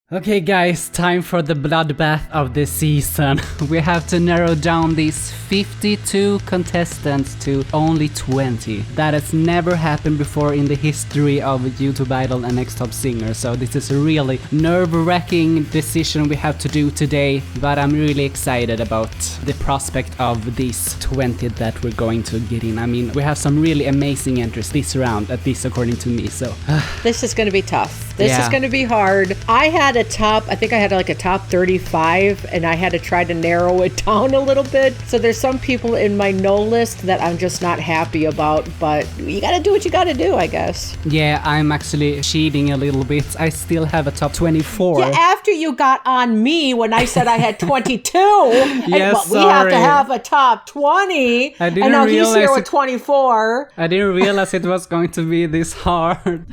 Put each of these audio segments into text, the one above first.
Okay guys, time for the bloodbath of the season. We have to narrow down these 52 contestants to only 20. That has never happened before in the history of YouTube Idol and Next Top Singer, so this is a really nerve-wracking decision we have to do today, but I'm really excited about the prospect of these 20 that we're going to get in. I mean, we have some really amazing entries this round, at least according to me, so... This is going to be tough. This is going to be hard. I had a top 35, and I had to try to narrow it down a little bit. So there's some people in my no list that I'm just not happy about, but you got to do what you got to do, I guess. Yeah, I'm actually cheating a little bit. I still have a top 24. Yeah, after you got on me when I said I had 22, Yes, we have to have a top 20, I didn't and now realize he's here with 24. I didn't realize it was going to be this hard.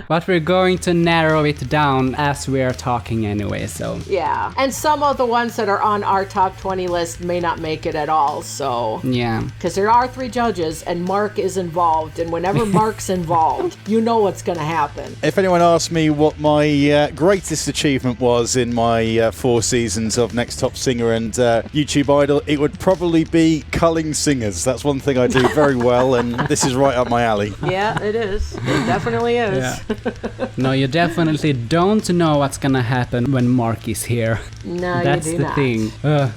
But we're going to narrow it down as we are talking anyway, so... Yeah, and some of the ones that are on our top 20 list may not make it at all, so... Yeah. Because there are 3 judges, and Mark is involved, and whenever Mark's involved, you know what's going to happen. If anyone asked me what my greatest achievement was in my 4 seasons of Next Top Singer and YouTube Idol, it would probably be culling singers. That's one thing I do very well, and this is right up my alley. Yeah, it is. It definitely is. Yeah. No, you definitely don't know what's gonna happen when Mark is here. No, that's you do the not. thing.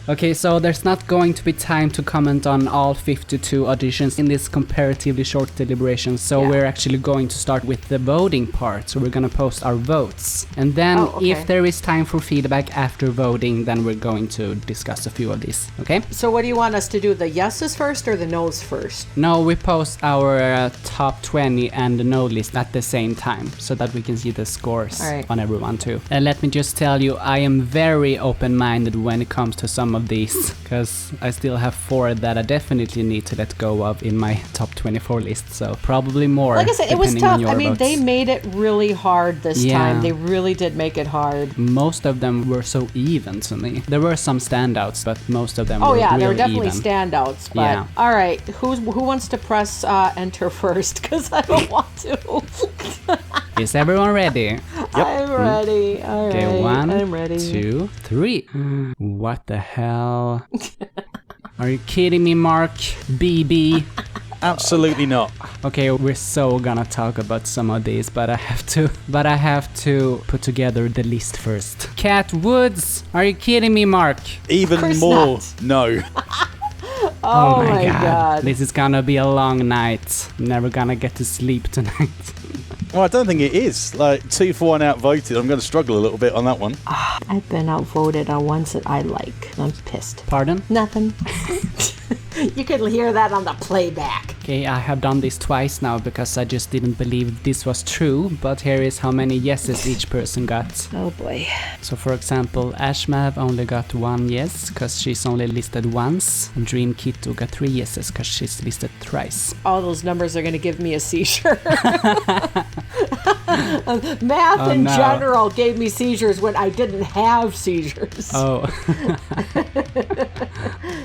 Okay, so there's not going to be time to comment on all 52 auditions in this comparatively short deliberation, so we're actually going to start with the voting part. So we're gonna post our votes, and then if there is time for feedback after voting, then we're going to discuss a few of these. Okay? So what do you want us to do, the yeses first or the noes first? No, we post our top 20 and the no list at the same time, so that we can see the scores on everyone too. And let me just tell you, I am very open-minded when it comes to some of these, because I still have 4 that I definitely need to let go of in my top 24 list, so probably more. Like I said, it was tough. I mean, they made it really hard this time. They really did make it hard. Most of them were so even to me. There were some standouts, but most of them were really even. There were definitely standouts, but all right, who wants to press enter first? Because I don't want to. Is everyone ready? Yep. I'm ready. All okay, right. 1, I'm ready. 2, 3. What the hell? Are you kidding me, Mark? BB. Absolutely not. Okay, we're so gonna talk about some of these, but I have to put together the list first. Cat Woods. Are you kidding me, Mark? Even more. No. Oh my god. This is gonna be a long night. Never gonna get to sleep tonight. Well, I don't think it is. Like, 2 for 1 outvoted. I'm going to struggle a little bit on that one. I've been outvoted on ones that I like. I'm pissed. Pardon? Nothing. You could hear that on the playback. Okay, I have done this twice now because I just didn't believe this was true, but here is how many yeses each person got. Oh boy. So for example, Ashmav only got 1 yes because she's only listed once. Dream Kitto got 3 yeses because she's listed thrice. All those numbers are going to give me a seizure. Math in general gave me seizures when I didn't have seizures. Oh.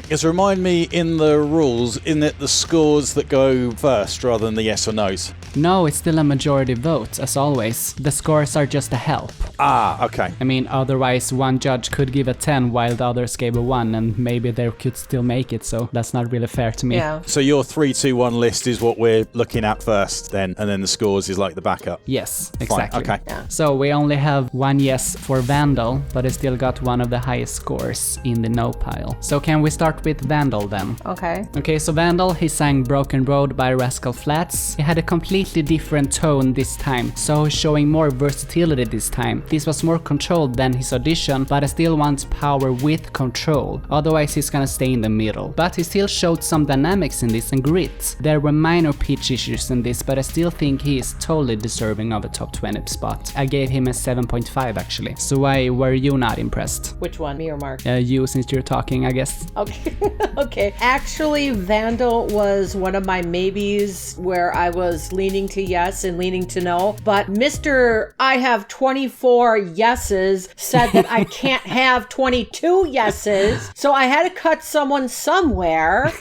Just remind me in the rules, in it the scores that go first rather than the yes or no's? No, it's still a majority vote, as always. The scores are just a help. Ah, okay. I mean, otherwise one judge could give a 10 while the others gave a 1, and maybe they could still make it, so that's not really fair to me. Yeah. So your 3-2-1 list is what we're looking at first then, and then the scores is like the backup? Yes, exactly. Fine. Okay. Yeah. So we only have 1 yes for Vandal, but I still got one of the highest scores in the no pile. So can we start with Vandal then? Okay. Okay, so Vandal, he sang Broken Road by Rascal Flatts. He had a completely different tone this time, so showing more versatility this time. This was more controlled than his audition, but I still want power with control. Otherwise he's gonna stay in the middle. But he still showed some dynamics in this and grit. There were minor pitch issues in this, but I still think he is totally deserving of a top 20 spot. I gave him a 7.5 actually. So why were you not impressed? Which one, me or Mark? You, since you're talking, I guess. Okay. Okay. Actually, Vandal was one of my maybes where I was leaning leaning to yes and leaning to no. But Mr. I have 24 yeses said that I can't have 22 yeses. So I had to cut someone somewhere.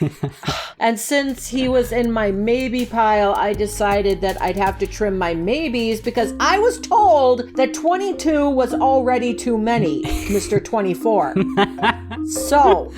And since he was in my maybe pile, I decided that I'd have to trim my maybes because I was told that 22 was already too many, Mr. 24. So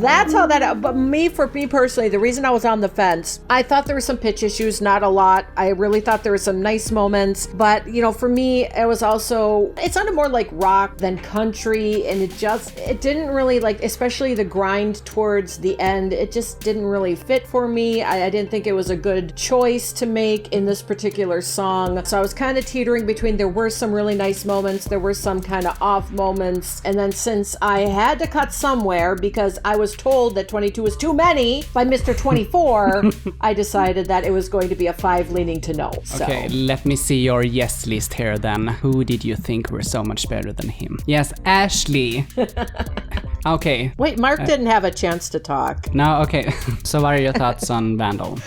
that's how that, but for me personally, the reason I was on the fence, I thought there were some pitch issues, not a lot. I really thought there were some nice moments, but for me, it was also, it sounded more like rock than country, and it didn't really especially the grind towards the end, it just didn't really fit for me. I didn't think it was a good choice to make in this particular song. So I was kind of teetering between, there were some really nice moments, there were some kind of off moments, and then since I had to cut somewhere because I was told that 22 was too many by Mr. 24, I decided that it was going to be a 5 leaning to no. So. Okay, let me see your yes list here then. Who did you think were so much better than him? Yes, Ashley. Okay. Wait, Mark didn't have a chance to talk. No, okay. So what are your thoughts on Vandal?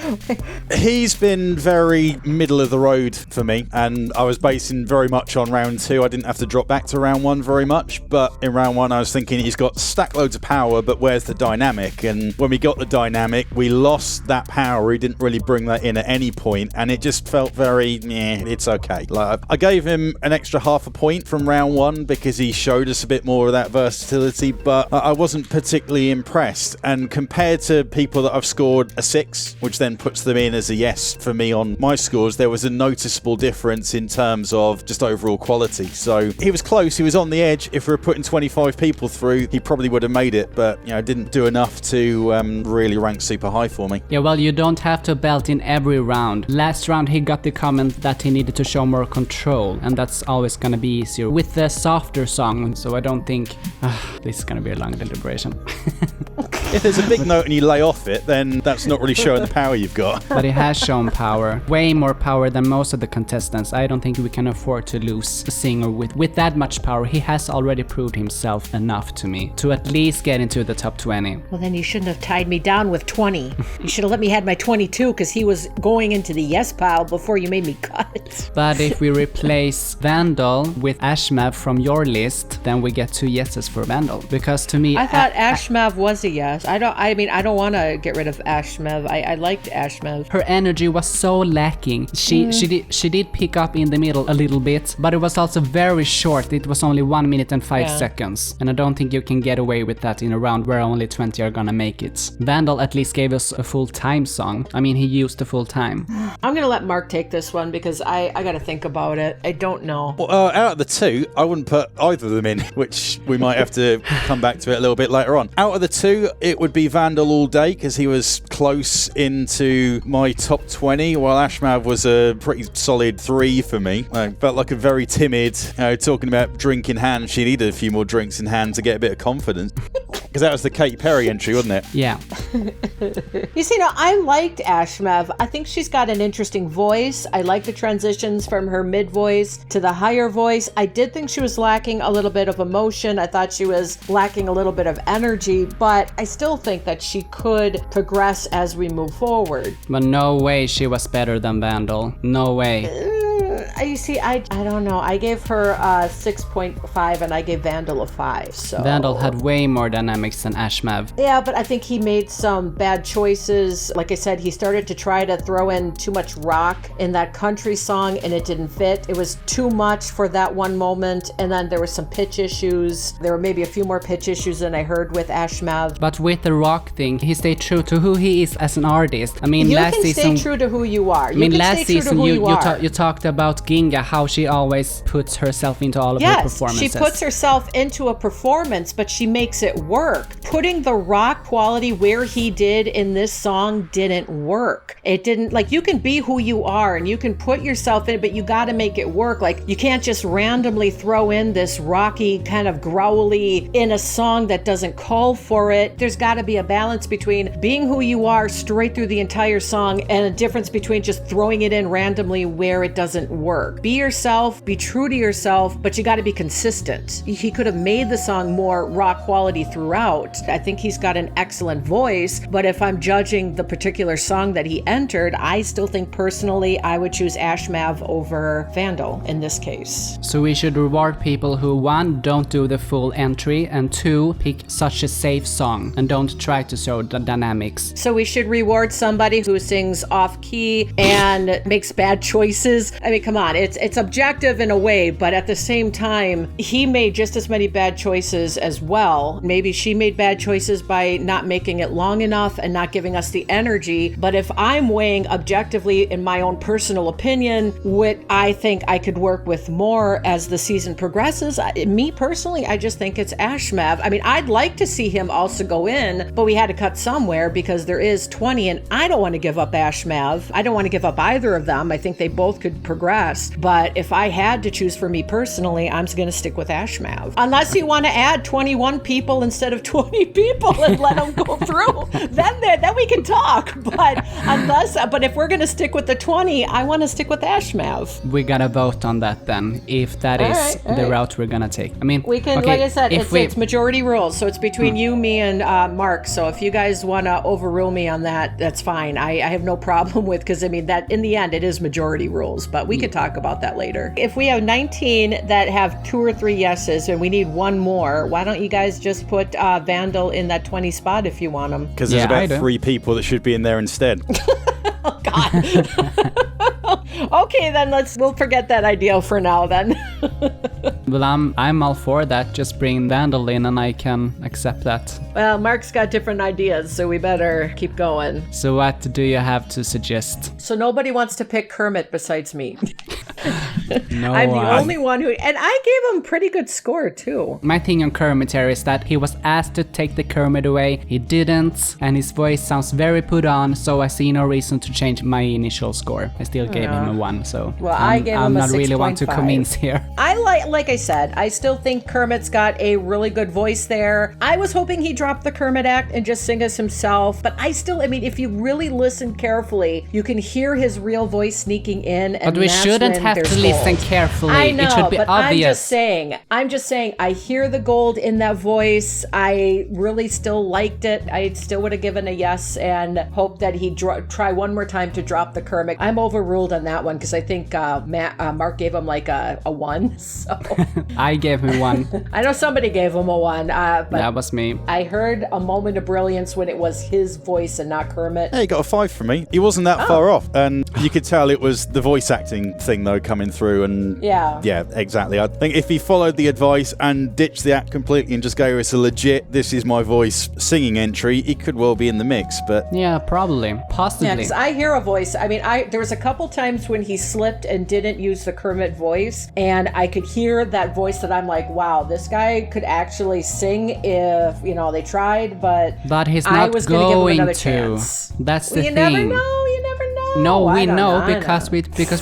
He's been very middle of the road for me, and I was basing very much on round 2. I didn't have to drop back to round 1 very much, but in round 1 I was thinking he's got stack loads of power, but where's the dynamic? And when we got the dynamic, we lost that power. He didn't really bring that in at any point, and it just felt very, it's okay. I gave him an extra half a point from round 1 because he showed us a bit more of that versatility, but I wasn't particularly impressed. And compared to people that I've scored a 6, which then puts them in as a yes for me on my scores, there was a noticeable difference in terms of just overall quality. So he was close, he was on the edge. If we were putting 25 people through, he probably would have made it, but didn't do enough to really rank super high for me. Yeah, well, you don't have to belt in every round. Last round he got the comment that he needed to show more control, and that's always gonna be easier with the softer song, so I don't think this is gonna be a long deliberation. If there's a big note and you lay off it, then that's not really showing the power you've got. But he has shown power, way more power than most of the contestants. I don't think we can afford to lose a singer with that much power. He has already proved himself enough to me to at least get into the top 20. Well, then you shouldn't have tied me down with 20. You should have let me have my 22 because he was going into the yes pile before you made me cut. But if we replace Vandal with Ashmav from your list, then we get 2 yeses for Vandal. Because to me, I thought Ashmav was a yes. I don't want to get rid of Ashmav. I liked Ashmav. Her energy was so lacking. She did pick up in the middle a little bit, but it was also very short. It was only 1 minute and 5 seconds. And I don't think you can get away with that in a round where only 20 are gonna make it. Vandal at least gave us a full time song. I mean, he used the full time. I'm gonna let Mark take this one because I gotta think about it. I don't know. Well, out of the 2, I wouldn't put either of them in, which we might have to come back to it a little bit later on. Out of the 2, it would be Vandal all day because he was close into my top 20, while Ashmav was a pretty solid 3 for me. I felt like a very timid, talking about drink in hand. She needed a few more drinks in hand to get a bit of confidence. Because that was the Katy Perry entry, wasn't it? Yeah. You see, I liked Ashmav. I think she's got an interesting voice. I like the transitions from her mid voice to the higher voice. I did think she was lacking a little bit of emotion. I thought she was lacking a little bit of energy, but I still think that she could progress as we move forward. But no way she was better than Vandal. No way. You see, I don't know. I gave her a 6.5 and I gave Vandal a 5. So Vandal had way more dynamics than Ashmav. Yeah, but I think he made some bad choices. Like I said, he started to try to throw in too much rock in that country song and it didn't fit. It was too much for that one moment. And then there were some pitch issues. There were maybe a few more pitch issues than I heard with Ashmav. But with the rock thing, he stayed true to who he is as an artist. I mean, you last season... You can stay true to who you are. I mean, last season you talked about Ginga, how she always puts herself into all of her performances. She puts herself into a performance, but she makes it work. Putting the rock quality where he did in this song didn't work. It didn't, you can be who you are and you can put yourself in, but you got to make it work. You can't just randomly throw in this rocky, kind of growly in a song that doesn't call for it. There's got to be a balance between being who you are straight through the entire song and a difference between just throwing it in randomly where it doesn't work. Be yourself, be true to yourself, but you got to be consistent. He could have made the song more raw quality throughout. I think he's got an excellent voice, but if I'm judging the particular song that he entered, I still think personally I would choose Ashmav over Vandal in this case. So we should reward people who, one, don't do the full entry, and two, pick such a safe song and don't try to show the dynamics. So we should reward somebody who sings off key and makes bad choices. I mean, come on, it's objective in a way, but at the same time, he made just as many bad choices as well. Maybe she made bad choices by not making it long enough and not giving us the energy. But if I'm weighing objectively in my own personal opinion, what I think I could work with more as the season progresses, me personally, I just think it's Ashmav. I mean, I'd like to see him also go in, but we had to cut somewhere because there is 20, and I don't want to give up Ashmav. I don't want to give up either of them. I think they both could progress. But if I had to choose for me personally, I'm going to stick with Ashmav. Unless you want to add 21 people instead of 20 people and let them go through, then we can talk. But if we're going to stick with the 20, I want to stick with Ashmav. We gotta vote on that then, if that is the route we're gonna take. I mean, we can, like I said, it's majority rules, so it's between you, me, and Mark. So if you guys want to overrule me on that, that's fine. I have no problem with, because I mean that in the end it is majority rules, but we could talk about that later. If we have 19 that have 2 or 3 yeses and we need one more, why don't you guys just put Vandal in that 20 spot if you want them? Because there's about 3 people that should be in there instead. Oh God. Okay, then we'll forget that idea for now then. Well, I'm all for that. Just bring Vandal in and I can accept that. Well, Mark's got different ideas, so we better keep going. So what do you have to suggest? So nobody wants to pick Kermit besides me. No, I'm the only one who, and I gave him a pretty good score too. My thing on Kermit here is that he was asked to take the Kermit away, he didn't, and his voice sounds very put on, so I see no reason to change my initial score. I still gave him a 1, so well, I gave him a 6.5. I'm not really want to convince here. I like I said, I still think Kermit's got a really good voice there. I was hoping he dropped the Kermit act and just sing as himself, but I mean, if you really listen carefully, you can hear his real voice sneaking in, and but we shouldn't have to listen carefully. I know, it should be but obvious. I'm just saying, I hear the gold in that voice. I really still liked it. I still would have given a yes and hope that he'd try one more time to drop the Kermit. I'm overruled on that one because I think Mark gave him like a 1. So I gave him 1. I know somebody gave him a 1. But that was me. I heard a moment of brilliance when it was his voice and not Kermit. Hey, he got a 5 from me. He wasn't that far off, and you could tell it was the voice acting thing though coming through. And yeah, exactly. I think if he followed the advice and ditched the act completely and just gave us a legit "this is my voice" singing entry, he could well be in the mix. But yeah, probably, possibly. Yeah, because I hear a voice. I mean, there was a couple times when he slipped and didn't use the Kermit voice, and I could hear that voice that I'm like, wow, this guy could actually sing if they tried, but he's not I was going give him another to. Chance. That's the you thing. Never know. No, we know because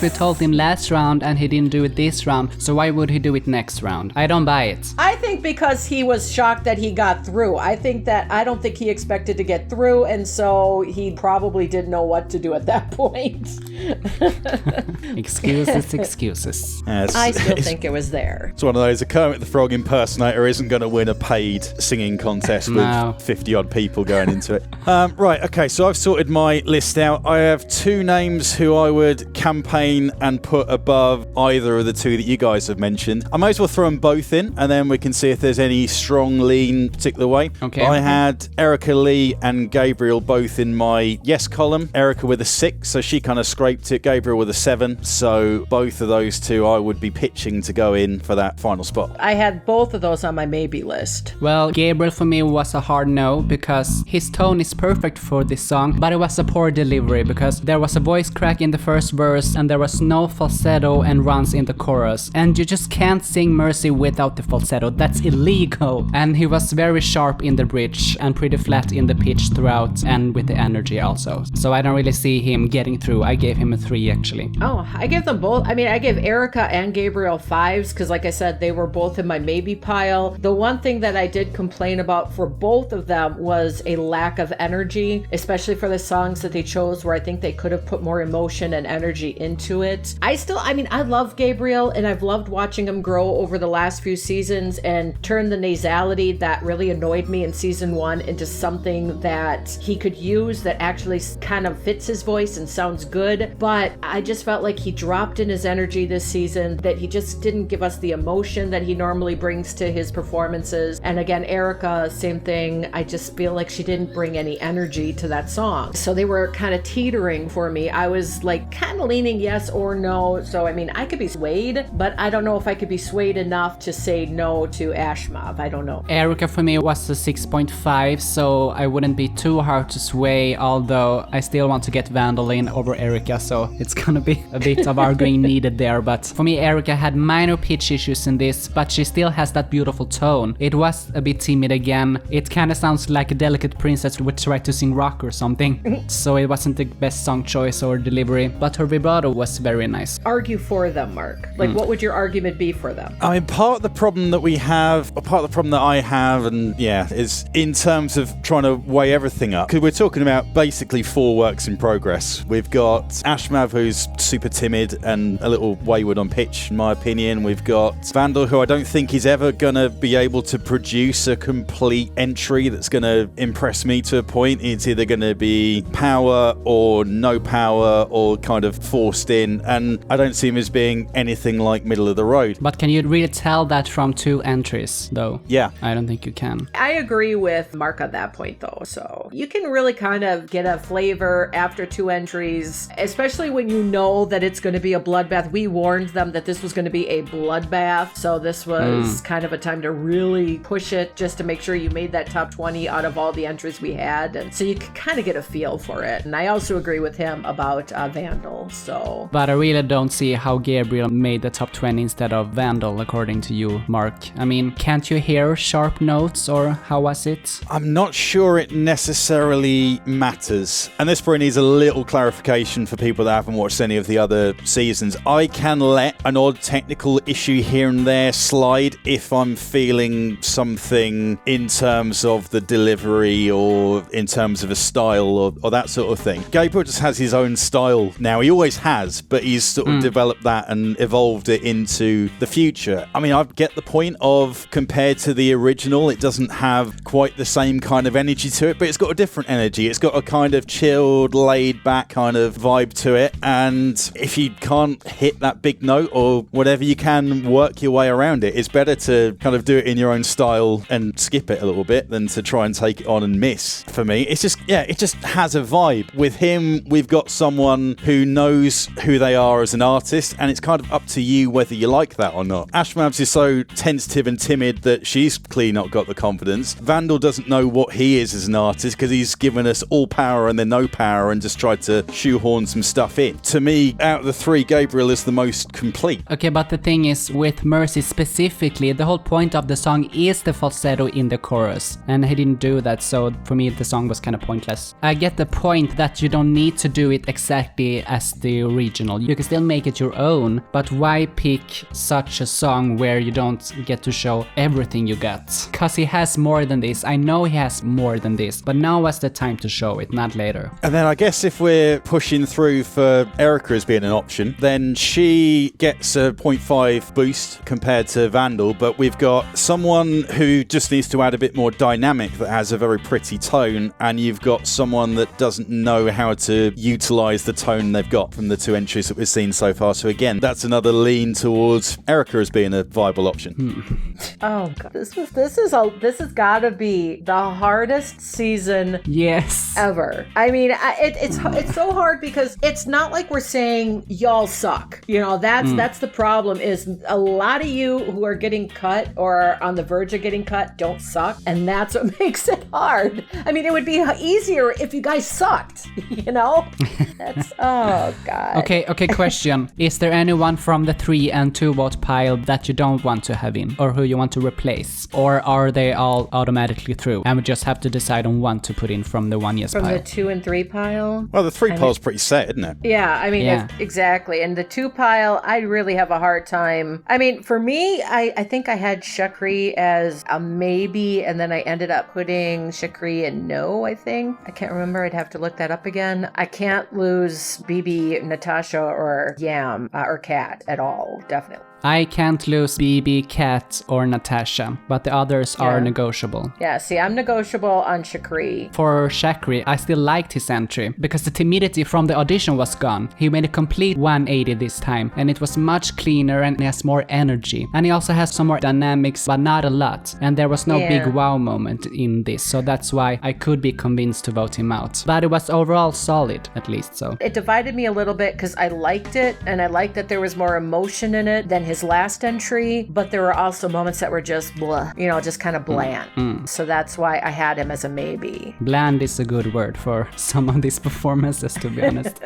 we told him last round and he didn't do it this round. So why would he do it next round? I don't buy it. I think because he was shocked that he got through. I don't think he expected to get through, and so he probably didn't know what to do at that point. Excuses. I still think it was there. It's one of those, a Kermit the Frog impersonator isn't going to win a paid singing contest with 50 odd people going into it. Right, okay, so I've sorted my list out. I have 2 names who I would campaign and put above either of the 2 that you guys have mentioned. I might as well throw them both in, and then we can see if there's any strong lean particular way. Okay. I had Erica Lee and Gabriel both in my yes column. Erica with a 6, so she kind of scraped it. Gabriel with a 7, so both of those 2 I would be pitching to go in for that final spot. I had both of those on my maybe list. Well, Gabriel for me was a hard no because his tone is perfect for this song, but it was a poor delivery because there was a voice crack in the first verse and there was no falsetto and runs in the chorus, and you just can't sing Mercy without the falsetto. That's illegal. And he was very sharp in the bridge and pretty flat in the pitch throughout and with the energy also, so I don't really see him getting through. I gave him a 3 actually. Oh, I gave them both. I mean, I gave Erica and Gabriel 5s because like I said, they were both in my maybe pile. The one thing that I did complain about for both of them was a lack of energy, especially for the songs that they chose where I think they could have put more emotion and energy into it. I love Gabriel, and I've loved watching him grow over the last few seasons and turn the nasality that really annoyed me in season 1 into something that he could use that actually kind of fits his voice and sounds good. But I just felt like he dropped in his energy this season, that he just didn't give us the emotion that he normally brings to his performances. And again, Erica, same thing. I just feel like she didn't bring any energy to that song. So they were kind of teetering for me. I was like kind of leaning yes or no. So I mean, I could be swayed, but I don't know if I could be swayed enough to say no to Ashmav. I don't know. Erica for me was a 6.5, so I wouldn't be too hard to sway, although I still want to get Vandal in over Erica, so it's gonna be a bit of arguing needed there. But for me, Erica had minor pitch issues in this, but she still has that beautiful tone. It was a bit timid again. It kind of sounds like a delicate princess would try to sing rock or something. So it wasn't the best song choice or delivery, but her vibrato was very nice. Argue for them, Mark. Like, what would your argument be for them? I mean, part of the problem that we have, or part of the problem that I have, and yeah, is in terms of trying to weigh everything up. Because we're talking about basically 4 works in progress. We've got Ashmav, who's super timid and a little wayward on pitch, in my opinion. We've got Vandal, who I don't think is ever going to be able to produce a complete entry that's going to impress me to a point. It's either going to be power or no power or kind of forced in, and I don't see him as being anything like middle of the road. But can you really tell that from 2 entries, though? Yeah. I don't think you can. I agree with Mark on that point, though. So you can really kind of get a flavor after 2 entries, especially when you know that it's going to be a bloodbath. We warned them that this was going to be a bloodbath, so this was kind of a time to really push it just to make sure you made that top 20 out of all the entries we had, and so you could kind of get a feel for it. And I also agree with him about Vandal. So, but I really don't see how Gabriel made the top 20 instead of Vandal, according to you, Mark. I mean, can't you hear sharp notes, or how was it? I'm not sure it necessarily matters. And this probably needs a little clarification for people that haven't watched any of the other seasons. I can let an odd technical issue here and there slide if I'm feeling something in terms of the delivery or in terms of a style or that sort of thing. Gabriel just has his own style now. He always has, but he's sort of developed that and evolved it into the future. I mean, I get the point of, compared to the original, it doesn't have quite the same kind of energy to it, but it's got a different energy. It's got a kind of chilled, laid back kind of vibe to it. And if you can't hit that big note or whatever, you can work your way around it. It's better to kind of do it in your own style and skip it a little bit than to try and take it on and miss. For me, it's just, yeah, it just has a vibe. With him, we've got someone who knows who they are as an artist, and it's kind of up to you whether you like that or not. Ashmav's is so tentative and timid that she's clearly not got the confidence. Vandal doesn't know what he is as an artist because he's given us all power and then no power and just tried to shoehorn some stuff in. To me, out of the 3, Gabriel is the most complete. Okay, but the thing is, with Mercy specifically, the whole point of the song is the falsetto in the chorus, and he didn't do that, so for me the song was kind of pointless. I get the point that you don't need to do it exactly as the original. You can still make it your own, but why pick such a song where you don't get to show everything you got? Cause he has more than this. I know he has more than this, but now was the time to show it, not later. And then I guess if we're pushing through for Erica as being an option, then she gets a 0.5 boost compared to Vandal, but we've got someone who just needs to add a bit more dynamic that has a very pretty tone, and you've got someone that doesn't know how to utilize the tone they've got from the 2 entries that we've seen so far. So again, that's another lean towards Erica as being a viable option. Oh god, this has got to be the hardest season ever. I mean, it's so hard because it's not like we're saying y'all suck. You know, that's the problem, is a lot of you who are getting cut or are on the verge of getting cut don't suck, and that's what makes it hard. I mean, it would be easier if you guys sucked, you know? That's, oh god. Okay, question. Is there anyone from the 3 and 2 vote pile that you don't want to have in, or who you want to replace? Or are they all automatically through, and we just have to decide on one to put in from the 1 yes from pile? From the 2 and 3 pile? Well, the 3 pile's pretty set, isn't it? Yeah, I mean, exactly. And the 2 pile, I really have a hard time. I mean, for me, I think I had Shakri as a maybe, and then I ended up putting Shakri in no, I think. I can't remember. I'd have to look that up again. I can't can't lose BB, Natasha, or Yam, or Kat at all, definitely. I can't lose BB, Kat, or Natasha, but the others are negotiable. Yeah, see, I'm negotiable on Shakri. For Shakri, I still liked his entry, because the timidity from the audition was gone. He made a complete 180 this time, and it was much cleaner and he has more energy. And he also has some more dynamics, but not a lot. And there was no big wow moment in this, so that's why I could be convinced to vote him out. But it was overall solid, at least, so. It divided me a little bit, because I liked it, and I liked that there was more emotion in it than his last entry, but there were also moments that were just blah, just kind of bland. So that's why I had him as a maybe. Bland is a good word for some of these performances, to be honest.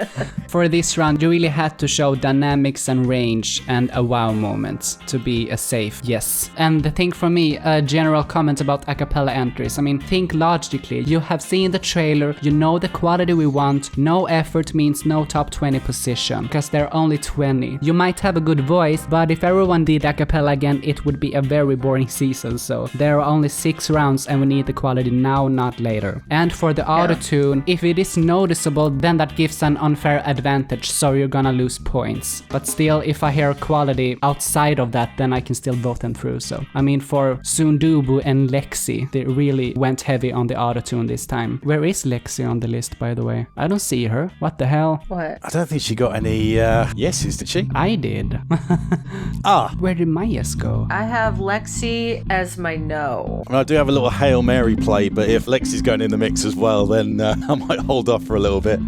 For this round, you really had to show dynamics and range and a wow moment to be a safe yes. And the thing for me, a general comment about a cappella entries. I mean, think logically. You have seen the trailer, you know the quality we want. No effort means no top 20 position, because there are only 20. You might have a good voice, but if everyone did a cappella again, it would be a very boring season. So there are only 6 rounds and we need the quality now, not later. And for the auto-tune, if it is noticeable, then that gives an unfair advantage, so you're gonna lose points. But still, if I hear quality outside of that, then I can still vote them through. So I mean, for Sundubu and Lexi, they really went heavy on the auto-tune this time. Where is Lexi on the list, by the way? I don't see her. What the hell? What? I don't think she got any yeses, did she? I did. Where did my yes go? I have Lexi as my no. I do have a little Hail Mary play, but if Lexi's going in the mix as well, then I might hold off for a little bit.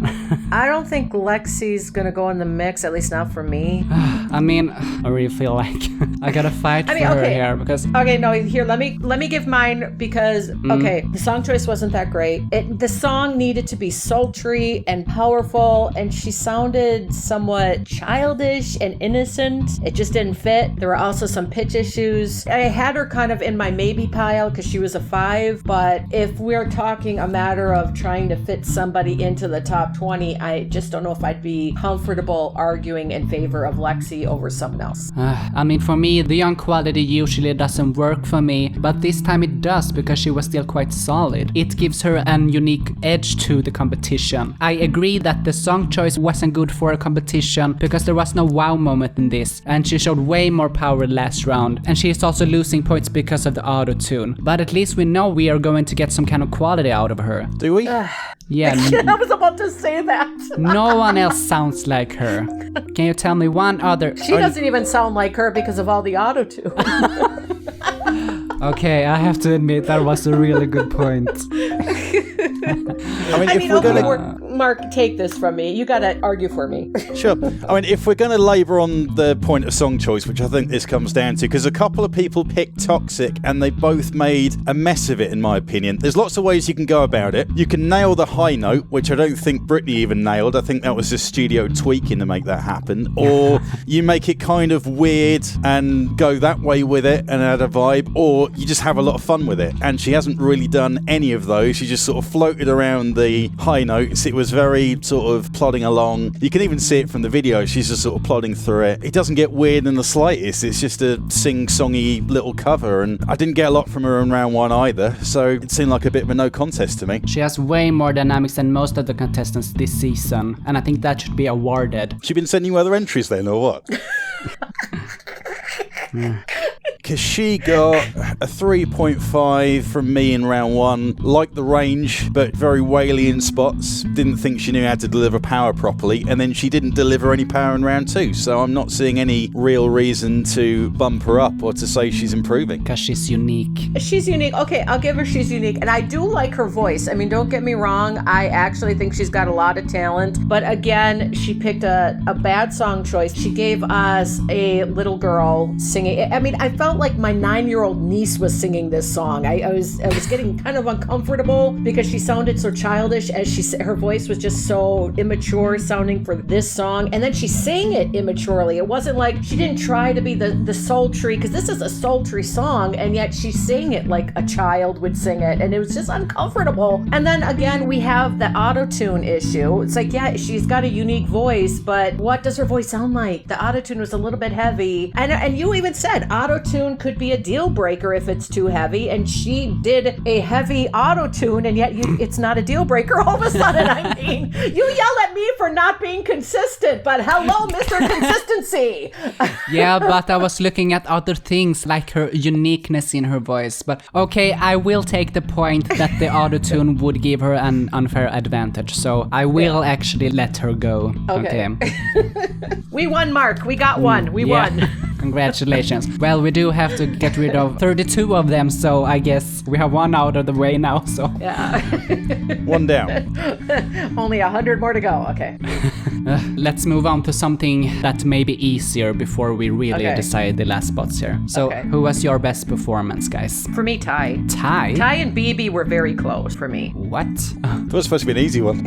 I don't think Lexi's gonna go in the mix, at least not for me. I mean, I really feel like I gotta fight for her here, because... Okay, no, here, let me give mine, because, okay, the song choice wasn't that great. The song needed to be sultry and powerful, and she sounded somewhat childish and innocent. It just didn't fit. There were also some pitch issues. I had her kind of in my maybe pile because she was a 5, but if we're talking a matter of trying to fit somebody into the top 20, I just don't know if I'd be comfortable arguing in favor of Lexi over someone else. I mean, for me, the young quality usually doesn't work for me, but this time it does because she was still quite solid. It gives her an unique edge to the competition. I agree that the song choice wasn't good for a competition because there was no wow moment in this, and she showed way more power last round, and she is also losing points because of the auto-tune. But at least we know we are going to get some kind of quality out of her. Do we? Yeah. I was about to say that. No one else sounds like her. Can you tell me one other? She doesn't even sound like her because of all the auto-tune. Okay, I have to admit that was a really good point. Mark, take this from me. You gotta argue for me. Sure. I mean, if we're going to labour on the point of song choice, which I think this comes down to, because a couple of people picked Toxic and they both made a mess of it, in my opinion. There's lots of ways you can go about it. You can nail the high note, which I don't think Britney even nailed. I think that was just studio tweaking to make that happen. Or you make it kind of weird and go that way with it and add a vibe, or you just have a lot of fun with it. And she hasn't really done any of those. She just sort of floated around the high notes. It was very sort of plodding along. You can even see it from the video. She's just sort of plodding through it. It doesn't get weird in the slightest. It's just a sing-songy little cover, and I didn't get a lot from her in round 1 either, so it seemed like a bit of a no contest to me. She has way more dynamics than most of the contestants this season, and I think that should be awarded. She been sending you other entries then, or what? Because she got a 3.5 from me in round 1. Liked the range, but very whaley in spots. Didn't think she knew how to deliver power properly. And then she didn't deliver any power in round 2. So I'm not seeing any real reason to bump her up or to say she's improving. Because she's unique. She's unique. Okay, I'll give her she's unique. And I do like her voice. I mean, don't get me wrong. I actually think she's got a lot of talent. But again, she picked a bad song choice. She gave us a little girl singing. I mean, I felt like my 9-year-old niece was singing this song. I was getting kind of uncomfortable because she sounded so childish, as her voice was just so immature sounding for this song. And then she sang it immaturely. It wasn't like she didn't try to be the sultry, because this is a sultry song, and yet she sang it like a child would sing it, and it was just uncomfortable. And then again, we have the auto-tune issue. It's like, yeah, she's got a unique voice, but what does her voice sound like? The auto-tune was a little bit heavy. And you even said auto-tune auto-tune could be a deal breaker if it's too heavy, and she did a heavy auto-tune, and yet it's not a deal breaker all of a sudden. I mean, you yell at me for not being consistent, but hello, Mr. Consistency. Yeah, but I was looking at other things like her uniqueness in her voice. But okay, I will take the point that the autotune would give her an unfair advantage. So I will actually let her go. Okay. We won, Mark. We got one. We won. Congratulations. Well, we do have to get rid of 32 of them, so I guess we have one out of the way now. So yeah. One down. Only 100 more to go. Okay. Let's move on to something that may be easier before we really decide the last spots here. So who was your best performance, guys? For me, Ty. Ty? Ty and BB were very close for me. What? That was supposed to be an easy one.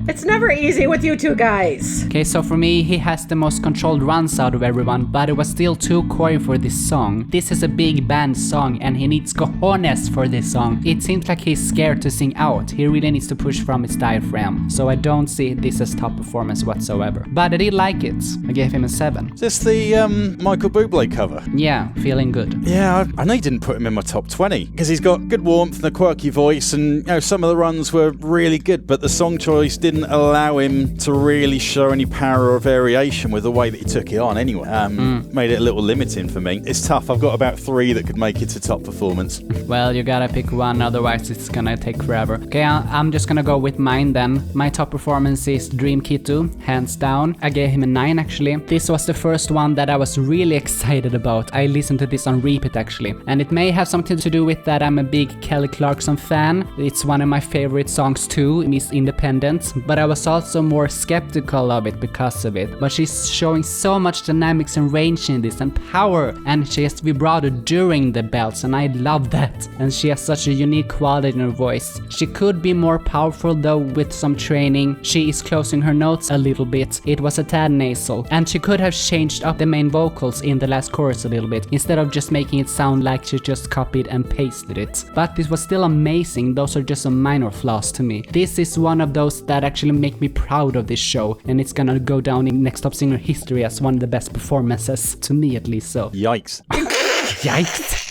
It's never easy with you two guys. Okay, so for me, he has the most controlled runs out of everyone, but it was still too coy for this song. This is a big band song, and he needs cojones for this song. It seems like he's scared to sing out. He really needs to push from his diaphragm, so I don't see this as top performance whatsoever. But I did like it. I gave him a 7. Is this the Michael Bublé cover? Yeah, feeling good. Yeah, I know you didn't put him in my top 20, because he's got good warmth and a quirky voice, and some of the runs were really good, but the song choice didn't allow him to really show any power or variation with the way that he took it on anyway. Made it a little limiting for me. It's tough. I've got about 3 that could make it to top performance. Well, you gotta pick one, otherwise it's gonna take forever. Okay, I'm just gonna go with mine then. My top performance is Dream Kitu, hands down. I gave him a 9 actually. This was the first one that I was really excited about. I listened to this on repeat actually. And it may have something to do with that I'm a big Kelly Clarkson fan. It's one of my favorite songs too, Miss Independent. But I was also more skeptical of it because of it. But she's showing so much dynamics and range in this and power. And she has vibrato during the belts and I love that. And she has such a unique quality in her voice. She could be more powerful though with some training. She is closing her notes a little bit. It was a tad nasal. And she could have changed up the main vocals in the last chorus a little bit instead of just making it sound like she just copied and pasted it. But it was still amazing. Those are just some minor flaws to me. This is one of those that actually make me proud of this show, and it's gonna go down in Next Top Singer history as one of the best performances, to me at least. So Yikes. Yikes.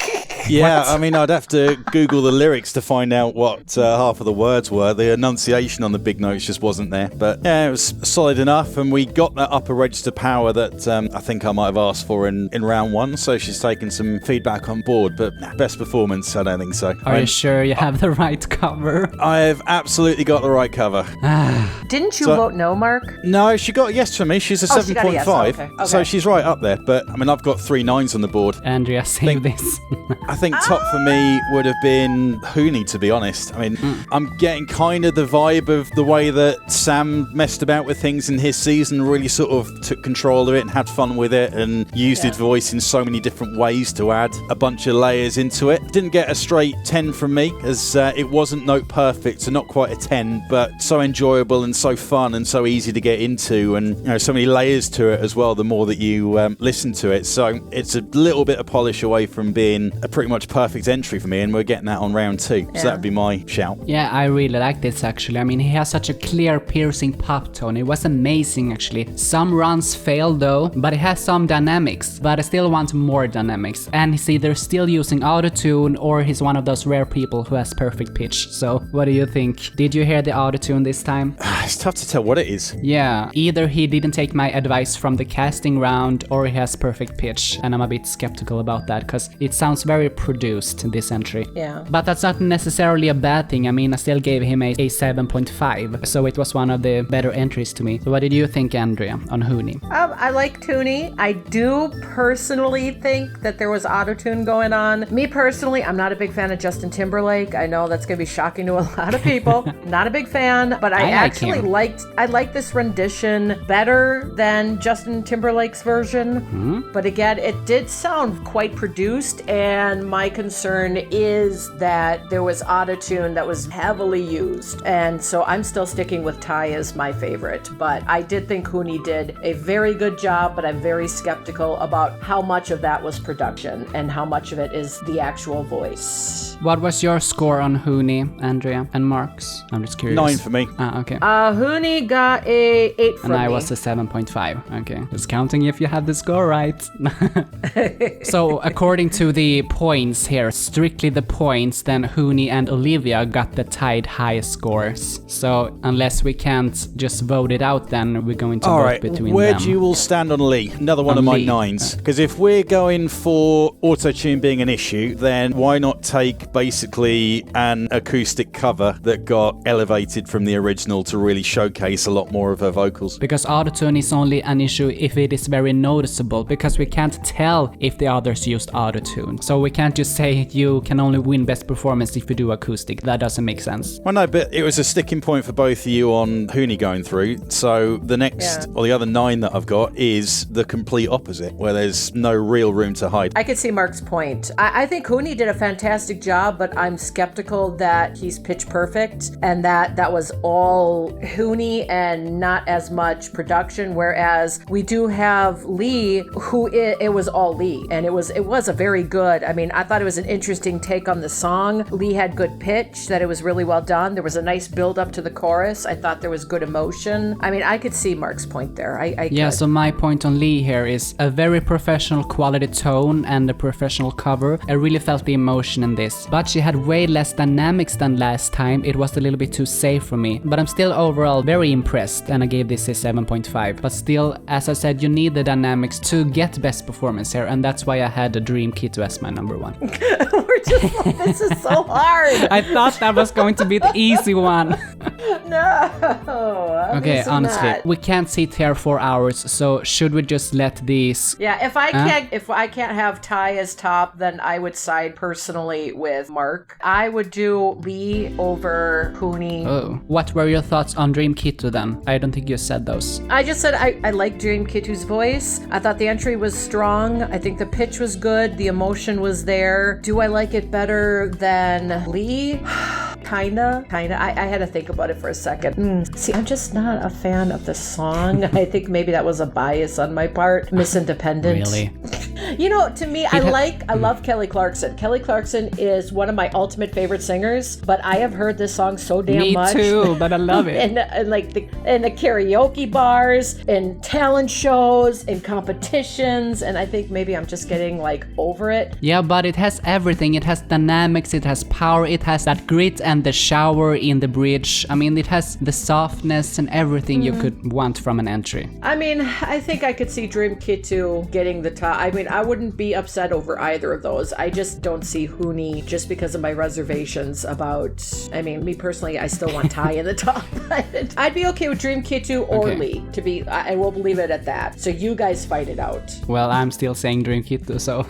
Yeah, What? I mean, I'd have to Google the lyrics to find out what half of the words were. The enunciation on the big notes just wasn't there. But yeah, it was solid enough, and we got that upper register power that I think I might have asked for in round 1. So she's taken some feedback on board. But best performance, I don't think so. Are you sure you have the right cover? I've absolutely got the right cover. Didn't you vote no, Mark? No, she got a yes from me. She's a 7.5. Yes. Okay. So she's right up there. But I mean, I've got 3 9s on the board. Andrea, save this. I think top for me would have been Hooney, to be honest. I mean, I'm getting kind of the vibe of the way that Sam messed about with things in his season, really sort of took control of it and had fun with it and used his voice in so many different ways to add a bunch of layers into it. Didn't get a straight 10 from me, as it wasn't note perfect, so not quite a 10, but so enjoyable and so fun and so easy to get into, and so many layers to it as well the more that you listen to it. So it's a little bit of polish away from being a pretty much perfect entry for me, and we're getting that on round 2. So that would be my shout. Yeah, I really like this actually. I mean, he has such a clear, piercing pop tone. It was amazing actually. Some runs failed though, but it has some dynamics, but I still want more dynamics. And he's either still using autotune or he's one of those rare people who has perfect pitch. So what do you think? Did you hear the autotune this time? It's tough to tell what it is. Yeah, either he didn't take my advice from the casting round or he has perfect pitch, and I'm a bit skeptical about that because it sounds very produced, this entry. Yeah. But that's not necessarily a bad thing. I mean, I still gave him a 7.5, so it was one of the better entries to me. So what did you think, Andrea, on Hooney? I like Tooney. I do personally think that there was autotune going on. Me personally, I'm not a big fan of Justin Timberlake. I know that's going to be shocking to a lot of people. Not a big fan, but I actually liked this rendition better than Justin Timberlake's version. But again, it did sound quite produced, and and my concern is that there was autotune that was heavily used. And so I'm still sticking with Ty as my favorite. But I did think Hooney did a very good job, but I'm very skeptical about how much of that was production and how much of it is the actual voice. What was your score on Hooney, Andrea, and Mark's? I'm just curious. 9 for me. Okay. Hooney got a 8 from me. And I was a 7.5. Okay. Just counting if you had the score right. So according to the points here, strictly the points, then Hooney and Olivia got the tied highest scores. So unless we can't just vote it out, then we're going to vote between them. Where do you all stand on Lee? Another one of my 9s. Because if we're going for auto-tune being an issue, then why not take basically an acoustic cover that got elevated from the original to really showcase a lot more of her vocals? Because autotune is only an issue if it is very noticeable, because we can't tell if the others used autotune. So we can't just say you can only win best performance if you do acoustic. That doesn't make sense. Well, no, but it was a sticking point for both of you on Hooney going through. So the next, or the other 9 that I've got is the complete opposite, where there's no real room to hide. I could see Mark's point. I think Hooney did a fantastic job, but I'm skeptical that he's pitch perfect and that was all Hooney and not as much production, whereas we do have Lee, who it was all Lee, and it was a very good, I mean, I thought it was an interesting take on the song. Lee had good pitch, that it was really well done. There was a nice build up to the chorus. I thought there was good emotion. I mean, I could see Mark's point there. So my point on Lee here is a very professional quality tone and a professional cover. I really felt the emotion in this, but she had way less dynamics than last time. It was a little bit too safe for me, but I'm still overall very impressed, and I gave this a 7.5. But still, as I said, you need the dynamics to get best performance here, and that's why I had the Dream Kiddo as my number 1. We're just like, this is so hard. I thought that was going to be the easy one. No. Okay, honestly, we can't sit here for hours, so should we just let these... Yeah, if I can't have Ty as top, then I would side personally with Mark. I would do Lee over Hooney. Oh. What were your thoughts on Dream Kiddo then? I don't think you said those. I just said I like Dream Kiddo's voice. I thought the entry was strong. I think the pitch was good. The emotion was there. Do I like it better than Lee? Kinda. I had to think about it for a second. See, I'm just not a fan of the song. I think maybe that was a bias on my part. Miss Independent. Really? You know, to me, I love Kelly Clarkson. Kelly Clarkson is one of my ultimate favorite singers, but I have heard this song so damn much. Me too, but I love it. in the karaoke bars, in talent shows, in competitions, and I think maybe I'm just getting like over it. Yeah, but it has everything. It has dynamics, it has power, it has that grit and the shower in the bridge. I mean, it has the softness and everything you could want from an entry. I mean, I think I could see Dream Kiddo getting the top. I mean, I wouldn't be upset over either of those. I just don't see Hooney just because of my reservations about, I mean, me personally, I still want Ty in the top. I'd be okay with Dream Kiddo or Lee, to be, I will leave it at that. So you guys fight it out. Well, I'm still saying Dream Kiddo, so.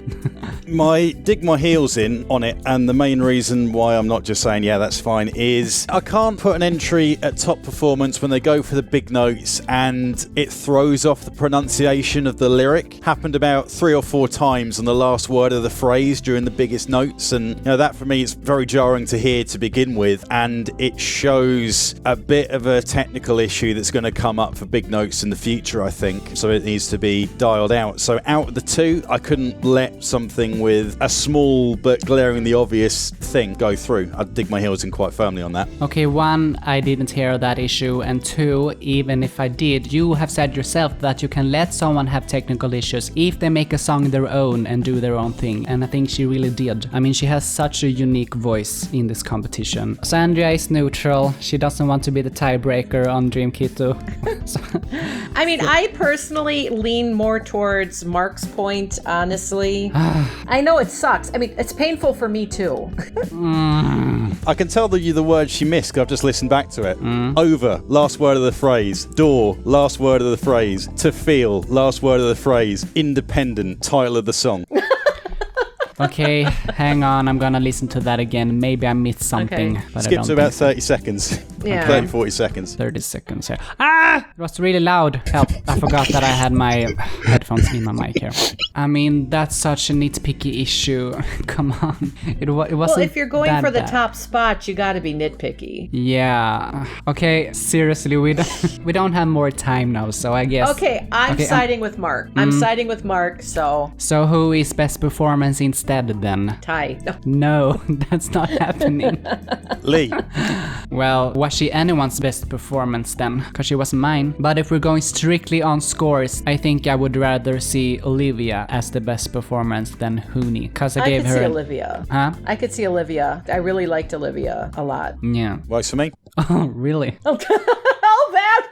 Dig my heels in on it, and the main reason why I'm not just saying, yeah, that's fine, is I can't put an entry at top performance when they go for the big notes and it throws off the pronunciation of the lyric. Happened about 3 or 4 times on the last word of the phrase during the biggest notes, and you know, that for me is very jarring to hear to begin with, and it shows a bit of a technical issue that's going to come up for big notes in the future, I think, so it needs to be dialed out. So out of the two, I couldn't let something with a small but glaringly obvious thing go through. I'd dig my heels in quite firmly on that. Okay, 1, I didn't hear that issue, and 2, even if I did, you have said yourself that you can let someone have technical issues if they make a song their own and do their own thing, and I think she really did. I mean, she has such a unique voice in this competition. So Andrea is neutral. She doesn't want to be the tiebreaker on Dream Kiddo. I mean, I personally lean more towards Mark's point, honestly. I know it sucks. I mean, it's painful for me too. I can tell you the word she missed because I've just listened back to it. Over, last word of the phrase. Door, last word of the phrase. To feel, last word of the phrase. Independent, title of the song. Okay, hang on, I'm gonna listen to that again. Maybe I missed something. Okay. But Skip I don't to about think so. 30 seconds. Yeah. 30, 40 seconds. 30 seconds here. Ah! It was really loud. Help. I forgot that I had my headphones in my mic here. I mean, that's such a nitpicky issue. Come on. It wasn't. Well, if you're going that for the bad. top spot, you got to be nitpicky. Yeah. Okay, seriously, we don't have more time now, so I guess. Okay, I'm siding with Mark. I'm siding with Mark, so So who is best performance instead then? Ty. No. No, that's not happening. Lee. Well, was she anyone's best performance then? Because she wasn't mine. But if we're going strictly on scores, I think I would rather see Olivia as the best performance than Hooney. Because I gave could her. see Olivia. Huh? I could see Olivia. I really liked Olivia a lot. Yeah. Voice for me. Oh, really? Oh, man!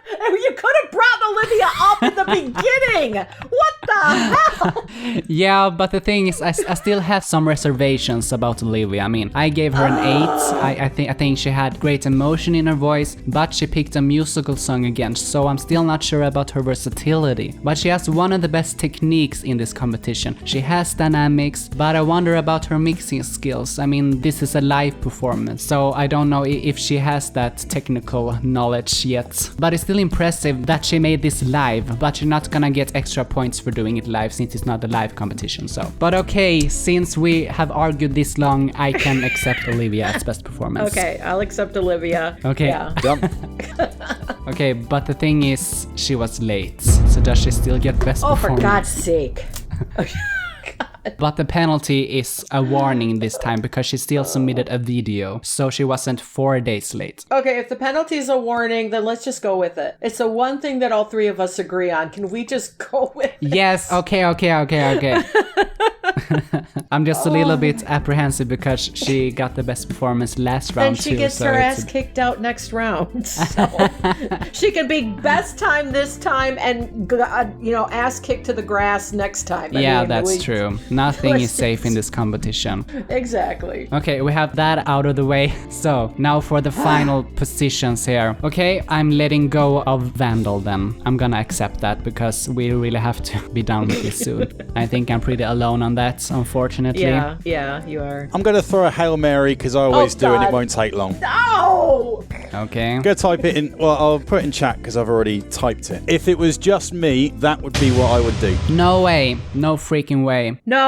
You could have brought Olivia up in the beginning! What the hell? Yeah, but the thing is, I still have some reservations about Olivia. I mean, I gave her an 8. I think she had great emotion in her voice, but she picked a musical song again, so I'm still not sure about her versatility. But she has one of the best techniques in this competition. She has dynamics, but I wonder about her mixing skills. I mean, this is a live performance, so I don't know if she has that technical knowledge yet. But it's still impressive that she made this live, but you're not gonna get extra points for doing it live since it's not a live competition, so. But okay, since we have argued this long, I can accept Olivia as best performance. Okay, I'll accept Olivia. Okay. Yeah. Done. Okay, but the thing is, she was late, so does she still get best Oh, for performance? God's sake. But the penalty is a warning this time because she still submitted a video, so she wasn't 4 days late. Okay, if the penalty is a warning, then let's just go with it. It's the one thing that all three of us agree on. Can we just go with it? Yes, okay. I'm just a little bit apprehensive because she got the best performance last round Then she too. gets so her it's ass kicked out next round. So she can be best time this time and, ass kicked to the grass next time. That's true. Nothing is safe in this competition. Exactly. Okay, we have that out of the way. So now for the final positions here. Okay, I'm letting go of Vandal then. I'm gonna accept that because we really have to be done with this soon. I think I'm pretty alone on that, unfortunately. Yeah, you are. I'm going to throw a Hail Mary because I always do and it God. won't take long. No! Okay. I'm going to type it in. Well, I'll put it in chat because I've already typed it. If it was just me, that would be what I would do. No way. No freaking way. No.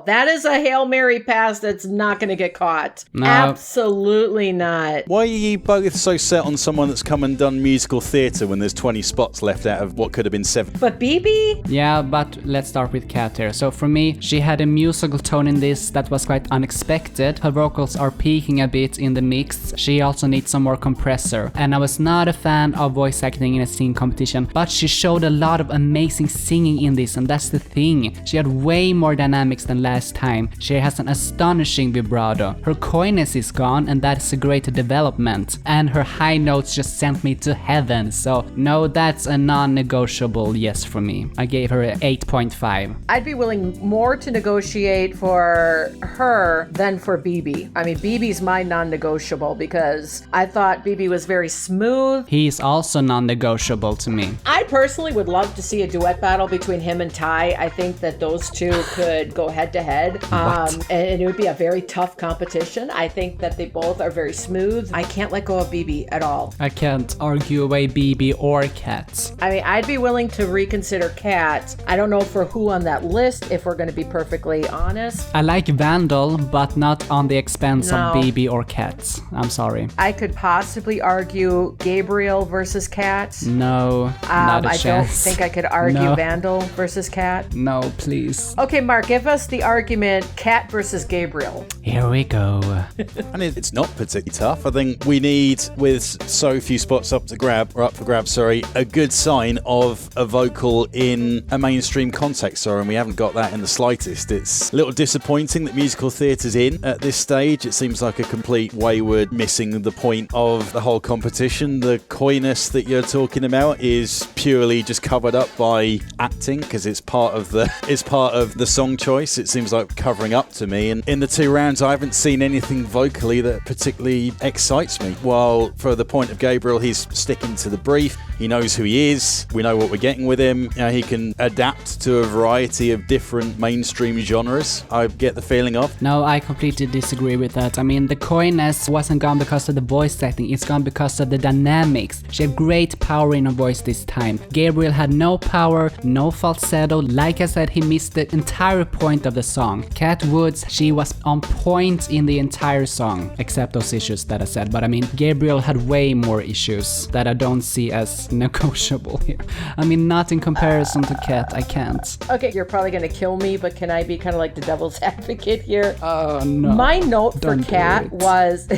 That is a Hail Mary pass that's not going to get caught. No. Absolutely not. Why are you both so set on someone that's come and done musical theatre when there's 20 spots left out of what could have been 7? But BB? Yeah, but let's start with Kat here. So for me, she had a musical tone in this that was quite unexpected. Her vocals are peaking a bit in the mix. She also needs some more compressor. And I was not a fan of voice acting in a singing competition, but she showed a lot of amazing singing in this, and that's the thing. She had way more dynamics than last time. She has an astonishing vibrato. Her coyness is gone, and that's a great development. And her high notes just sent me to heaven. So no, that's a non-negotiable yes for me. I gave her an 8.5. I'd be willing more to negotiate for her than for BB. I mean, BB's my non-negotiable because I thought BB was very smooth. He's also non-negotiable to me. I personally would love to see a duet battle between him and Ty. I think that those two could go head to head. And it would be a very tough competition. I think that they both are very smooth. I can't let go of BB at all. I can't argue away BB or Kat. I mean, I'd be willing to reconsider Kat. I don't know for who on that list, if we're going to be perfectly honest. I like Vandal, but not on the expense No. of BB or Kat. I'm sorry. I could possibly argue Gabriel versus Kat. No, not a I don't chance. think I could argue No. Vandal versus Kat. No, please. Okay, Mark, give us the argument Kat versus Gabriel. Here we go. And it's not particularly tough. I think we need, with so few spots up for grabs, a good sign of a vocal in a mainstream context, and we haven't got that in the slightest. It's a little disappointing that musical theatre's in at this stage. It seems like a complete wayward, missing the point of the whole competition. The coyness that you're talking about is purely just covered up by acting because it's part of the song choice. It seems like covering up to me. And in the 2 rounds, I haven't seen anything vocally that particularly excites me. While for the point of Gabriel, he's sticking to the brief. He knows who he is. We know what we're getting with him. He can adapt to a variety of different mainstream genres, I get the feeling of. No, I completely disagree with that. I mean, the coyness wasn't gone because of the voice acting, it's gone because of the dynamics. She had great power in her voice this time. Gabriel had no power, no falsetto. Like I said, he missed the entire point of the song. Cat Woods, she was on point in the entire song, except those issues that I said. But I mean, Gabriel had way more issues that I don't see as negotiable here. I mean, not in comparison to Cat, I can't. Okay, you're probably gonna kill me, but can I be kind of like the devil's advocate here? Oh no. My note for Don't Cat do it. was...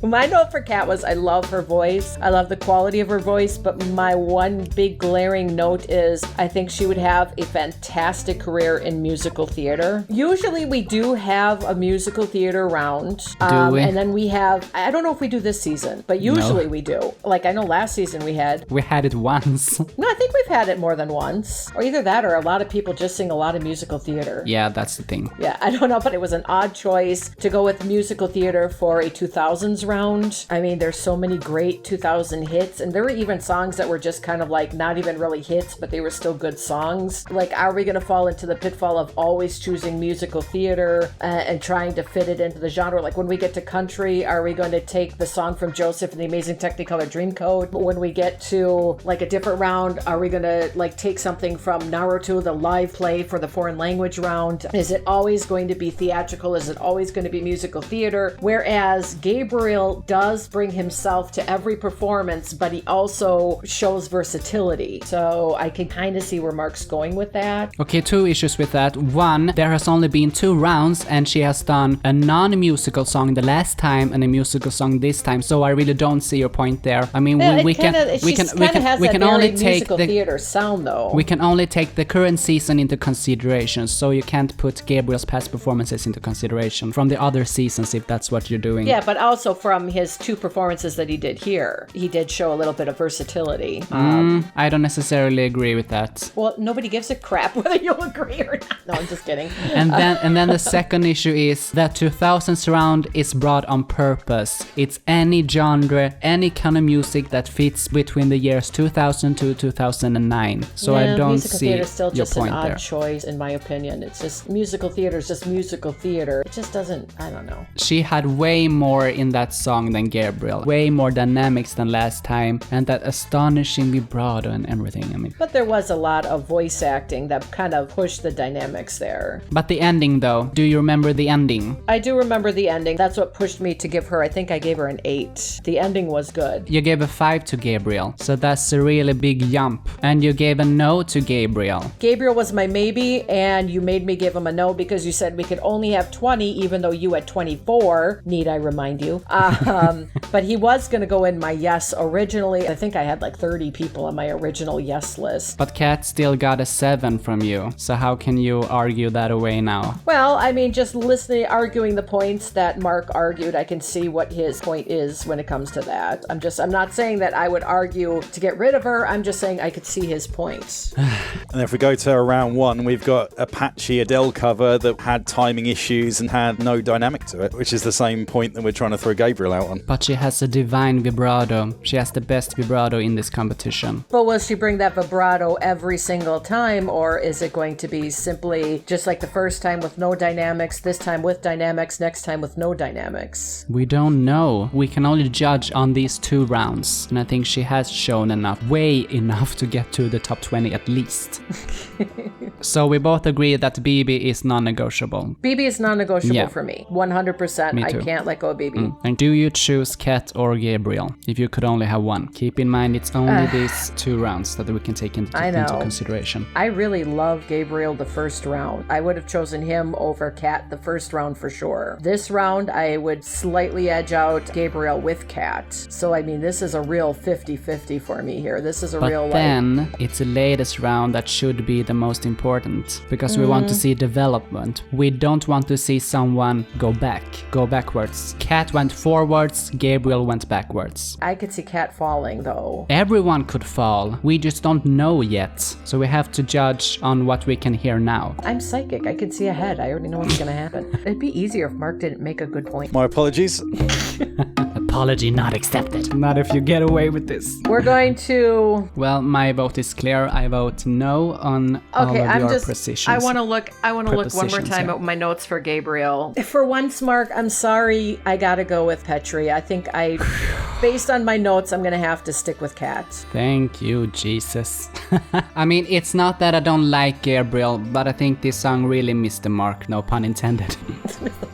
My note for Kat was I love her voice. I love the quality of her voice, but my one big glaring note is I think she would have a fantastic career in musical theater. Usually we do have a musical theater round. Do we? And then we have, I don't know if we do this season, but usually we do. Like I know last season we had. We had it once. No, I think we've had it more than once. Or either that or a lot of people just sing a lot of musical theater. Yeah, that's the thing. Yeah, I don't know, but it was an odd choice to go with musical theater for a 2000s round. I mean, there's so many great 2000 hits, and there were even songs that were just kind of like not even really hits, but they were still good songs. Like, are we going to fall into the pitfall of always choosing musical theater and trying to fit it into the genre? Like when we get to country, are we going to take the song from Joseph and the Amazing Technicolor Dreamcoat? But when we get to like a different round, are we going to like take something from Naruto, the live play for the foreign language round? Is it always going to be theatrical? Is it always going to be musical theater? Whereas Gabriel does bring himself to every performance, but he also shows versatility. So I can kind of see where Mark's going with that. Okay, two issues with that. One, there has only been 2 rounds and she has done a non-musical song the last time and a musical song this time. So I really don't see your point there. I mean, we can only take the theater sound though. We can only take the current season into consideration. So you can't put Gabriel's past performances into consideration from the other seasons if that's what you're doing. Yeah, but also from his 2 performances that he did here, he did show a little bit of versatility. I don't necessarily agree with that. Well, nobody gives a crap whether you'll agree or not. No, I'm just kidding. And then the second issue is that 2000s round is brought on purpose. It's any genre, any kind of music that fits between the years 2000 to 2009. So I don't see your point there. Musical theater is still just an odd choice, in my opinion. It's just musical theater is just musical theater. It just doesn't, I don't know. She had way more in that song than Gabriel, way more dynamics than last time, and that astonishing vibrato and everything. I mean, but there was a lot of voice acting that kind of pushed the dynamics there. But the ending though, do you remember the ending? I do remember the ending. That's what pushed me to give her, I think I gave her an 8. The ending was good. You gave a 5 to Gabriel, so that's a really big jump. And you gave a no to Gabriel. Gabriel was my maybe, and you made me give him a no because you said we could only have 20 even though you had 24. Need I remind you? But he was going to go in my yes originally. I think I had like 30 people on my original yes list. But Kat still got a 7 from you. So how can you argue that away now? Well, I mean, just listening, arguing the points that Mark argued, I can see what his point is when it comes to that. I'm not saying that I would argue to get rid of her. I'm just saying I could see his points. And if we go to round 1, we've got a patchy Adele cover that had timing issues and had no dynamic to it, which is the same point that we're trying to throw Gabriel out on. But she has a divine vibrato. She has the best vibrato in this competition. But will she bring that vibrato every single time, or is it going to be simply just like the first time with no dynamics, this time with dynamics, next time with no dynamics? We don't know. We can only judge on these 2 rounds. And I think she has shown enough, way enough to get to the top 20 at least. So we both agree that BB is non-negotiable. BB is non-negotiable for me. 100%. Me too. I can't let go of BB. And do you choose Kat or Gabriel if you could only have one? Keep in mind it's only these 2 rounds that we can take into consideration. I really love Gabriel the first round. I would have chosen him over Kat the first round for sure. This round I would slightly edge out Gabriel with Kat. So I mean, this is a real 50-50 for me here. This is a real But then it's the latest round that should be the most important because we want to see development. We don't want to see someone go backwards. Kat went forwards, Gabriel went backwards. I could see Kat falling though. Everyone could fall. We just don't know yet. So we have to judge on what we can hear now. I'm psychic. I can see ahead. I already know what's going to happen. It'd be easier if Mark didn't make a good point. My apologies. Apology not accepted. Not if you get away with this. We're going to... Well, my vote is clear. I vote no on all of your precisions. I want to look one more time at my notes for Gabriel. For once, Mark, I'm sorry. I got to go with Petri. I think based on my notes, I'm going to have to stick with Kat. Thank you, Jesus. I mean, it's not that I don't like Gabriel, but I think this song really missed the mark. No pun intended.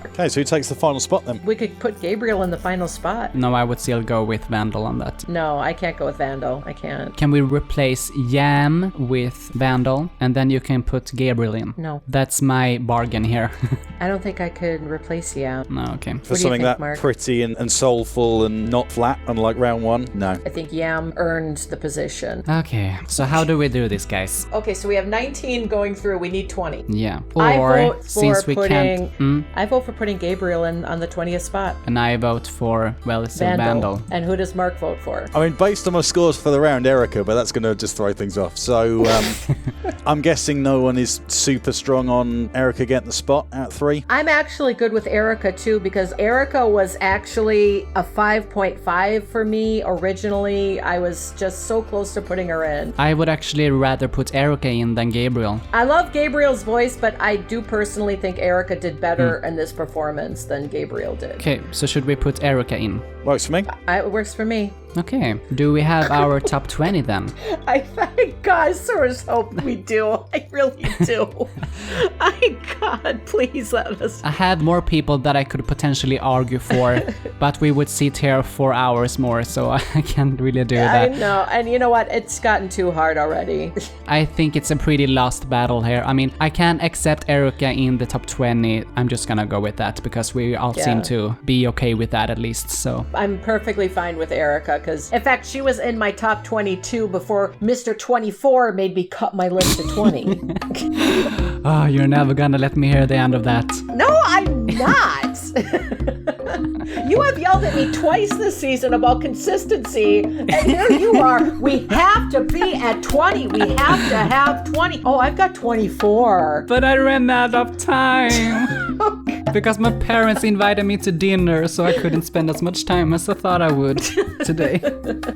Okay, so who takes the final spot then? We could put Gabriel in the final spot. No, I would still go with Vandal on that. No, I can't go with Vandal. I can't. Can we replace Yam with Vandal, and then you can put Gabriel in? No. That's my bargain here. I don't think I could replace Yam. No, okay. For something that Mark? pretty and soulful and not flat, unlike round one? No. I think Yam earned the position. Okay, so how do we do this, guys? Okay, so we have 19 going through. We need 20. Yeah. I Or vote since for we can't... I vote for putting Gabriel in on the 20th spot. And I vote for, well, it's a Vandal. And who does Mark vote for? I mean, based on my scores for the round, Erica, but that's going to just throw things off. So I'm guessing no one is super strong on Erica getting the spot out of 3. I'm actually good with Erica too, because Erica was actually a 5.5 for me originally. I was just so close to putting her in. I would actually rather put Erica in than Gabriel. I love Gabriel's voice, but I do personally think Erica did better in this performance than Gabriel did. Okay, so should we put Erica in? Works for me. It works for me. Okay, do we have our top 20 then? I thank God, sort of hope we do. I really do. God, please let us. I had more people that I could potentially argue for, but we would sit here for hours more, so I can't really do that. I know, and you know what? It's gotten too hard already. I think it's a pretty lost battle here. I mean, I can't accept Erica in the top 20. I'm just gonna go with that because we all seem to be okay with that at least, so. I'm perfectly fine with Erica because, in fact, she was in my top 22 before Mr. 24 made me cut my list to 20. Oh, you're never gonna let me hear the end of that. No, I'm not. You have yelled at me twice this season about consistency, and here you are. We have to be at 20. We have to have 20. Oh, I've got 24. But I ran out of time. Because my parents invited me to dinner, so I couldn't spend as much time as I thought I would today.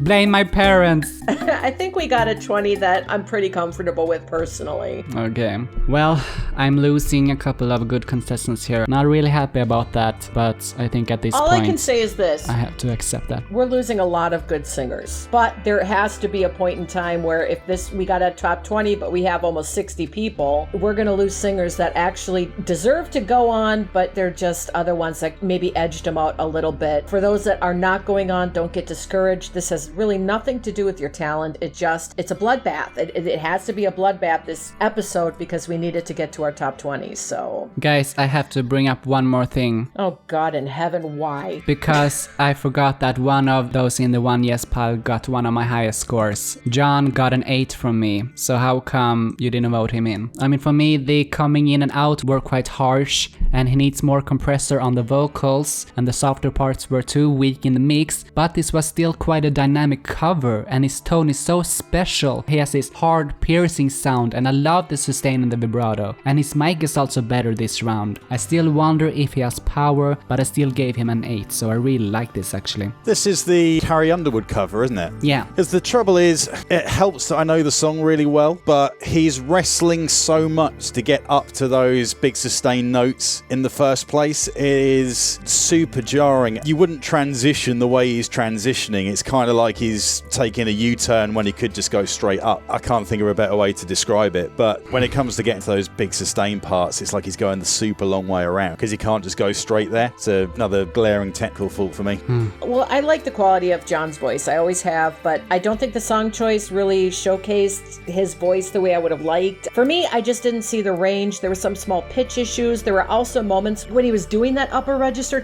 Blame my parents. I think we got a 20 that I'm pretty comfortable with personally. Okay. Well, I'm losing a couple of good contestants here. Not really happy about that, but I think at this point... All I can say is this. I have to accept that. We're losing a lot of good singers. But there has to be a point in time where if we got a top 20, but we have almost 60 people, we're going to lose singers that actually deserve to go on, but they're just other ones that maybe edged them out a little bit. For those that are not going on, don't get discouraged. This has really nothing to do with your talent. It's a bloodbath. It has to be a bloodbath this episode because we needed to get to our top 20, so. Guys, I have to bring up one more thing. Oh God in heaven, why? Because I forgot that one of those in the one yes pile got one of my highest scores. John got an 8 from me, so how come you didn't vote him in? I mean, for me, the coming in and out were quite harsh, and he needs more compressor on the vocals, and the softer parts were too weak in the mix, but this was still quite a dynamic cover, and his tone is so special. He has this hard, piercing sound, and I love the sustain and the vibrato, and his mic is also better this round. I still wonder if he has power, but I still gave him an 8, so I really like this actually. This is the Carrie Underwood cover, isn't it? Yeah. Because the trouble is, it helps that I know the song really well, but he's wrestling so much to get up to those big sustained notes in the first place. It is super jarring. You wouldn't transition the way he's transitioning. It's kind of like he's taking a U-turn when he could just go straight up. I can't think of a better way to describe it, but when it comes to getting to those big sustained parts, it's like he's going the super long way around because he can't just go straight there. It's another glaring technical fault for me. Well, I like the quality of John's voice. I always have, but I don't think the song choice really showcased his voice the way I would have liked. For me, I just didn't see the range. There were some small pitch issues. There were also moments when he was doing that upper register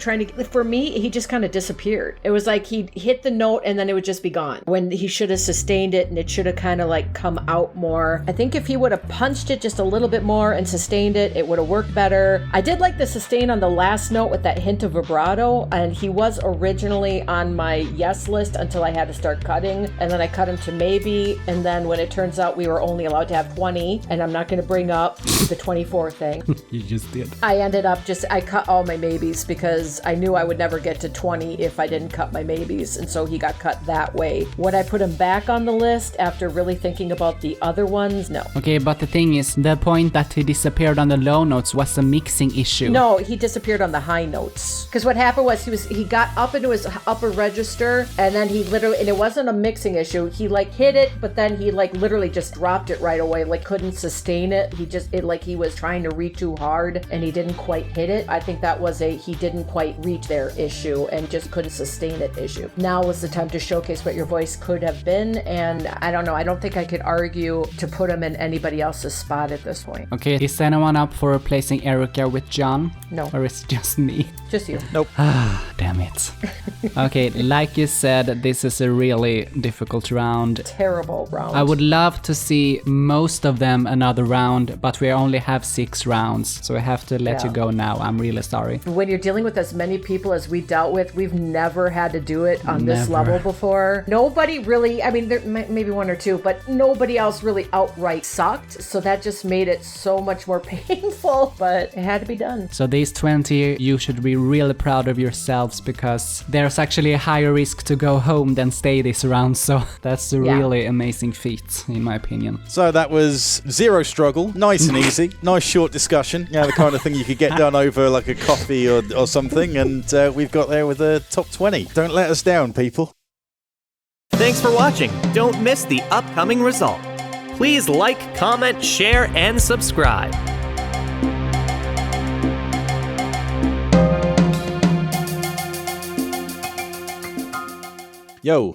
for me, he just kind of disappeared. It was like he'd hit the note and then it would just be gone when he should have sustained it, and it should have kind of like come out more. I think if he would have punched it just a little bit more and sustained it, it would have worked better. I did like the sustain on the last note with that hint of vibrato, and he was originally on my yes list until I had to start cutting, and then I cut him to maybe, and then when it turns out we were only allowed to have 20, and I'm not going to bring up the 24 thing. You just did. I ended ended up I cut all my maybes because I knew I would never get to 20 if I didn't cut my maybes. And so he got cut that way. Would I put him back on the list after really thinking about the other ones? No. Okay, but the thing is, the point that he disappeared on the low notes was a mixing issue. No, he disappeared on the high notes. Because what happened was he got up into his upper register, and then he literally, and it wasn't a mixing issue, he like hit it, but then he like literally just dropped it right away, like couldn't sustain it. He was trying to reach too hard and he didn't quite hit it. I think that was he didn't quite reach their issue and just couldn't sustain it issue. Now was the time to showcase what your voice could have been, and I don't know, I don't think I could argue to put him in anybody else's spot at this point. Okay, is anyone up for replacing Erica with John? No. Or is it just me? Just you. Nope. Damn it. Okay, like you said, this is a really difficult round. Terrible round. I would love to see most of them another round, but we only have 6 rounds, so I have to let you go now. I'm really sorry. When you're dealing with as many people as we dealt with, we've never had to do it on this level before. Nobody really, I mean, there maybe 1 or 2, but nobody else really outright sucked, so that just made it so much more painful, but it had to be done. So these 20, you should be really proud of yourselves, because there's actually a higher risk to go home than stay this round, so that's a really amazing feat, in my opinion. So that was 0 struggle, nice and easy, nice short discussion, the kind of thing you could get done over like a coffee or something, and we've got there with a top 20. Don't let us down, people. Thanks for watching. Don't miss the upcoming result. Please like, comment, share, and subscribe. Yo.